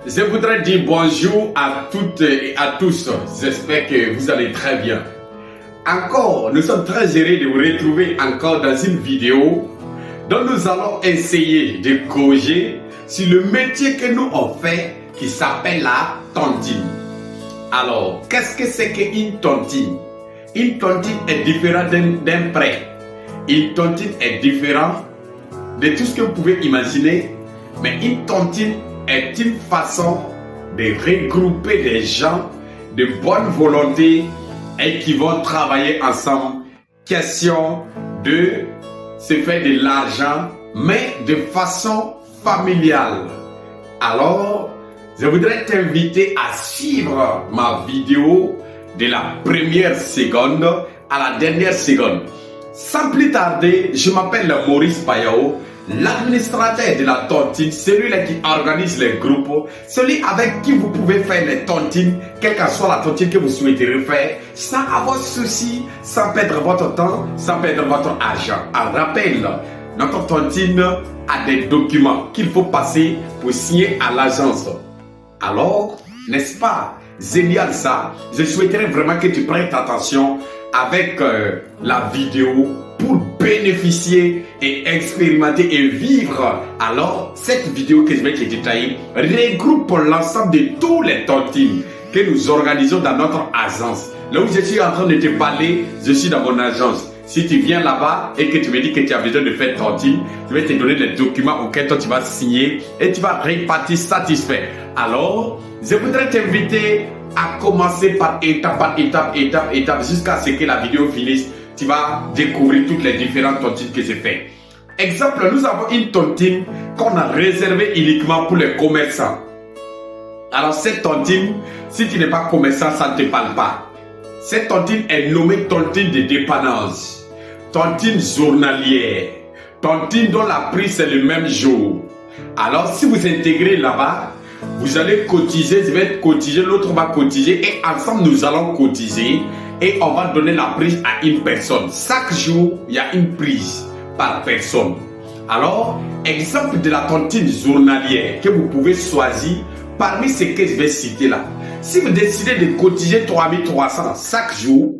Je voudrais dire bonjour à toutes et à tous. J'espère que vous allez très bien. Encore, nous sommes très heureux de vous retrouver encore dans une vidéo dont nous allons essayer de corriger sur le métier que nous on fait qui s'appelle la tontine. Alors, qu'est-ce que c'est qu'une tontine? Une tontine est différente d'un prêt. Une tontine est différente de tout ce que vous pouvez imaginer, mais une tontine est une façon de regrouper des gens de bonne volonté et qui vont travailler ensemble. Question de se faire de l'argent, mais de façon familiale. Alors, je voudrais t'inviter à suivre ma vidéo de la première seconde à la dernière seconde. Sans plus tarder, je m'appelle Maurice Bayao, l'administrateur de la tontine, celui-là qui organise les groupes, celui avec qui vous pouvez faire les tontines, quelle que soit la tontine que vous souhaiterez faire, sans avoir souci, sans perdre votre temps, sans perdre votre argent. En rappel, notre tontine a des documents qu'il faut passer pour signer à l'agence. Alors, n'est-ce pas génial ça? Je souhaiterais vraiment que tu prêtes attention avec la vidéo pour bénéficier et expérimenter et vivre. Alors, cette vidéo que je vais te détailler regroupe l'ensemble de tous les tontines que nous organisons dans notre agence. Là où je suis en train de te parler, je suis dans mon agence. Si tu viens là-bas et que tu me dis que tu as besoin de faire tontine, je vais te donner les documents auxquels toi tu vas signer et tu vas repartir satisfait. Alors, je voudrais t'inviter à commencer par étape, jusqu'à ce que la vidéo finisse. Tu vas découvrir toutes les différentes tontines que j'ai faites. Exemple, nous avons une tontine qu'on a réservée uniquement pour les commerçants. Alors cette tontine, si tu n'es pas commerçant, ça ne te parle pas. Cette tontine est nommée tontine de dépannage, tontine journalière, tontine dont la prise c'est le même jour. Alors si vous intégrez là-bas, vous allez cotiser, je vais cotiser, l'autre va cotiser et ensemble nous allons cotiser et on va donner la prise à une personne. Chaque jour, il y a une prise par personne. Alors, exemple de la tontine journalière que vous pouvez choisir parmi ce que je vais citer là. Si vous décidez de cotiser 3300 chaque jour,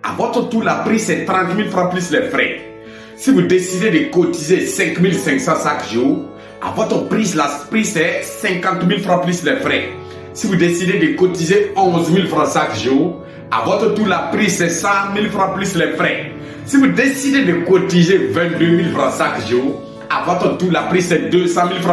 à votre tour, la prise c'est 30 000 francs plus les frais. Si vous décidez de cotiser 5500 chaque jour, à votre prise, la prise c'est 50 000 francs plus les frais. Si vous décidez de cotiser 11 000 francs chaque jour, à votre tour, la prise c'est 100 000 francs plus les frais. Si vous décidez de cotiser 22 000 francs chaque jour, à votre tour, la prise c'est 200 000 francs.